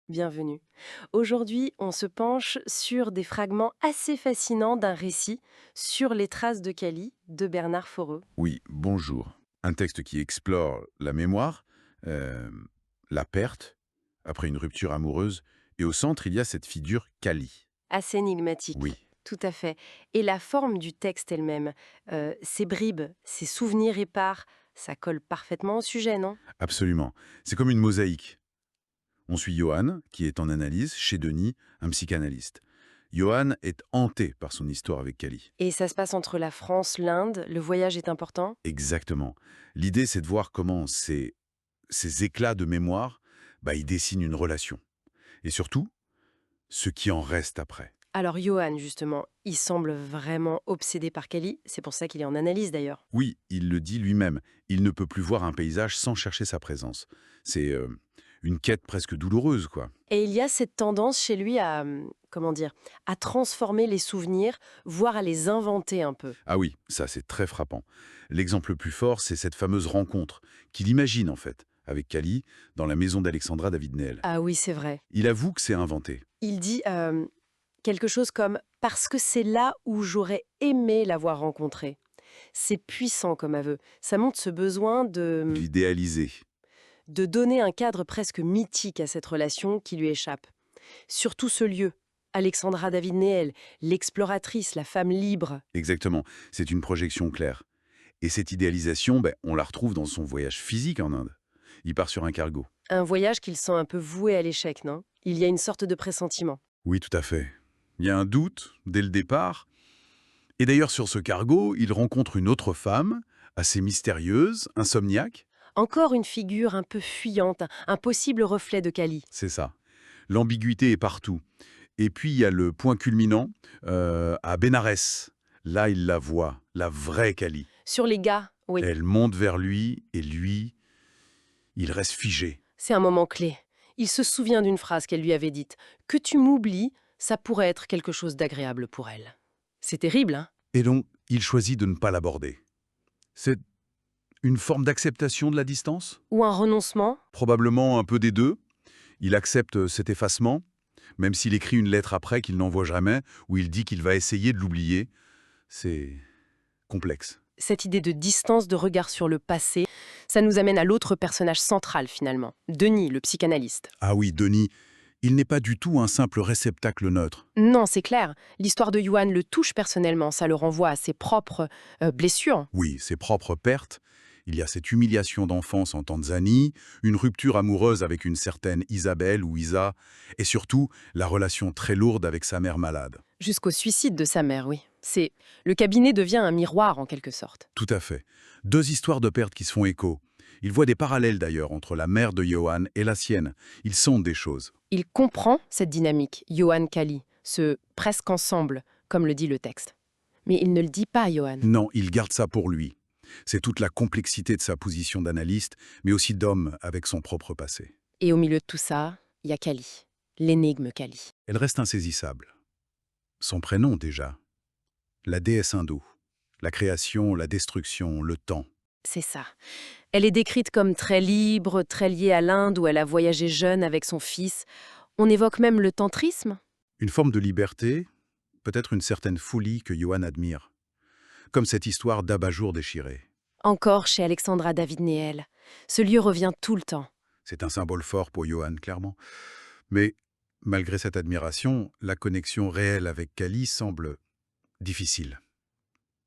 Bienvenue. Aujourd'hui, on se penche sur des fragments assez fascinants d'un récit sur les traces de Cali de Bernard Foreux. Oui, bonjour. Un texte qui explore la mémoire, euh, la perte, après une rupture amoureuse, et au centre, il y a cette figure Kali. Assez énigmatique. Oui, Tout à fait. Et la forme du texte elle-même, ses bribes, ses souvenirs épars, ça colle parfaitement au sujet, non? absolument. C'est comme une mosaïque. On suit Johan, qui est en analyse, chez Denis, un psychanalyste. Johan est hanté par son histoire avec Kali. Et ça se passe entre la France, l'Inde, le voyage est important? Exactement. L'idée, c'est de voir comment ces éclats de mémoire, ils dessinent une relation. Et surtout, ce qui en reste après. Alors Johan, justement, il semble vraiment obsédé par Cali, c'est pour ça qu'il est en analyse d'ailleurs. Oui, il le dit lui-même, il ne peut plus voir un paysage sans chercher sa présence. C'est une quête presque douloureuse, quoi. Et il y a cette tendance chez lui à, comment dire, à transformer les souvenirs, voire à les inventer un peu. Ah oui, ça c'est très frappant. L'exemple le plus fort, c'est cette fameuse rencontre, qu'il imagine en fait, avec Kali, dans la maison d'Alexandra David-Néel. Ah oui, c'est vrai. Il avoue que c'est inventé. Il dit quelque chose comme «parce que c'est là où j'aurais aimé l'avoir rencontré». C'est puissant comme aveu. Ça montre ce besoin L'idéaliser. de donner un cadre presque mythique à cette relation qui lui échappe. Surtout ce lieu, Alexandra David-Néel, l'exploratrice, la femme libre. Exactement, c'est une projection claire. Et cette idéalisation, on la retrouve dans son voyage physique en Inde. Il part sur un cargo. Un voyage qu'il sent un peu voué à l'échec, non? Il y a une sorte de pressentiment. Oui, tout à fait. Il y a un doute dès le départ. Et d'ailleurs, sur ce cargo, il rencontre une autre femme, assez mystérieuse, insomniaque. Encore une figure un peu fuyante, un possible reflet de Kali. C'est ça. L'ambiguïté est partout. Et puis, il y a le point culminant, à Bénarès. Là, il la voit, la vraie Kali. Sur les gars, oui, Elle monte vers lui, et lui, il reste figé. c'est un moment clé. Il se souvient d'une phrase qu'elle lui avait dite. Que tu m'oublies, ça pourrait être quelque chose d'agréable pour elle. C'est terrible, hein? Et donc, il choisit de ne pas l'aborder. C'est une forme d'acceptation de la distance. Ou un renoncement. Probablement un peu des deux. Il accepte cet effacement, même s'il écrit une lettre après qu'il n'envoie jamais, où il dit qu'il va essayer de l'oublier. C'est complexe. Cette idée de distance, de regard sur le passé, ça nous amène à l'autre personnage central finalement, Denis, le psychanalyste. Ah oui, Denis, il n'est pas du tout un simple réceptacle neutre. Non, c'est clair, l'histoire de Yuan le touche personnellement, ça le renvoie à ses propres blessures. Oui, ses propres pertes. Il y a cette humiliation d'enfance en Tanzanie, une rupture amoureuse avec une certaine Isabelle ou Isa, et surtout la relation très lourde avec sa mère malade. Jusqu'au suicide de sa mère, oui. Le cabinet devient un miroir en quelque sorte. Tout à fait. Deux histoires de pertes qui se font écho. Il voit des parallèles d'ailleurs entre la mère de Johan et la sienne. Ils sondent des choses. Il comprend cette dynamique, Johan Kali, ce presque ensemble, comme le dit le texte. Mais il ne le dit pas à Johan. Non, il garde ça pour lui. C'est toute la complexité de sa position d'analyste, mais aussi d'homme avec son propre passé. Et au milieu de tout ça, il y a Kali, l'énigme Kali. Elle reste insaisissable. Son prénom déjà. La déesse hindoue. La création, la destruction, le temps. C'est ça. Elle est décrite comme très libre, très liée à l'Inde où elle a voyagé jeune avec son fils. On évoque même le tantrisme. Une forme de liberté, peut-être une certaine folie que Johan admire. Comme cette histoire d'abat-jour déchiré. Encore chez Alexandra David-Néel. Ce lieu revient tout le temps. C'est un symbole fort pour Johan, clairement. Mais malgré cette admiration, la connexion réelle avec Kali semble difficile.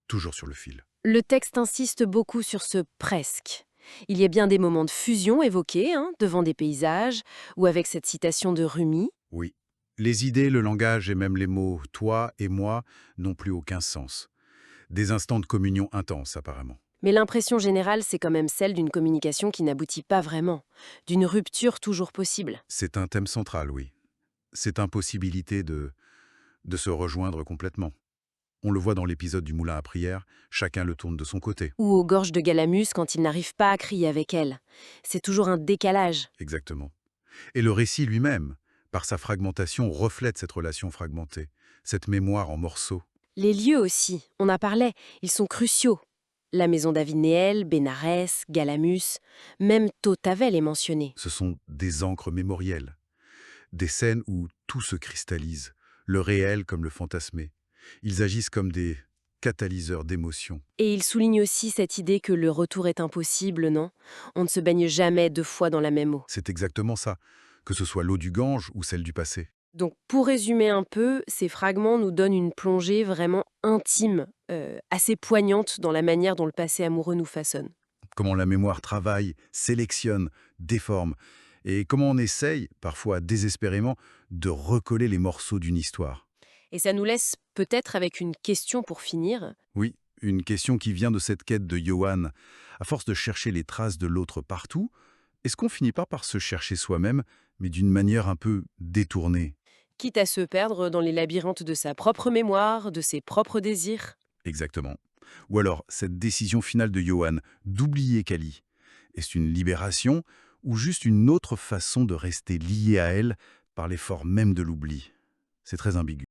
Toujours sur le fil. Le texte insiste beaucoup sur ce presque. Il y a bien des moments de fusion évoqués, devant des paysages, ou avec cette citation de Rumi. Oui. Les idées, le langage et même les mots « toi » et « moi » n'ont plus aucun sens. Des instants de communion intense, apparemment. Mais l'impression générale, c'est quand même celle d'une communication qui n'aboutit pas vraiment, d'une rupture toujours possible. C'est un thème central, oui. Cette impossibilité de se rejoindre complètement. On le voit dans l'épisode du moulin à prière, chacun le tourne de son côté. Ou aux gorges de Galamus quand il n'arrive pas à crier avec elle. C'est toujours un décalage. Exactement. Et le récit lui-même, par sa fragmentation, reflète cette relation fragmentée, cette mémoire en morceaux. Les lieux aussi, on en parlait, ils sont cruciaux. La maison David-Néel, Bénarès, Galamus, même Tautavel est mentionné. Ce sont des encres mémorielles, Des scènes où tout se cristallise, le réel comme le fantasmé. Ils agissent comme des catalyseurs d'émotions. Et il souligne aussi cette idée que le retour est impossible, non? On ne se baigne jamais deux fois dans la même eau. C'est exactement ça, que ce soit l'eau du Gange ou celle du passé. Donc, pour résumer un peu, ces fragments nous donnent une plongée vraiment intime, assez poignante dans la manière dont le passé amoureux nous façonne. Comment la mémoire travaille, sélectionne, déforme, et comment on essaye, parfois désespérément, de recoller les morceaux d'une histoire. Et ça nous laisse peut-être avec une question pour finir. Oui, une question qui vient de cette quête de Johan. À force de chercher les traces de l'autre partout, est-ce qu'on finit pas par se chercher soi-même, mais d'une manière un peu détournée? Quitte à se perdre dans les labyrinthes de sa propre mémoire, de ses propres désirs. Exactement. Ou alors, cette décision finale de Johan d'oublier Kali, est-ce une libération ou juste une autre façon de rester lié à elle par l'effort même de l'oubli? C'est très ambigu.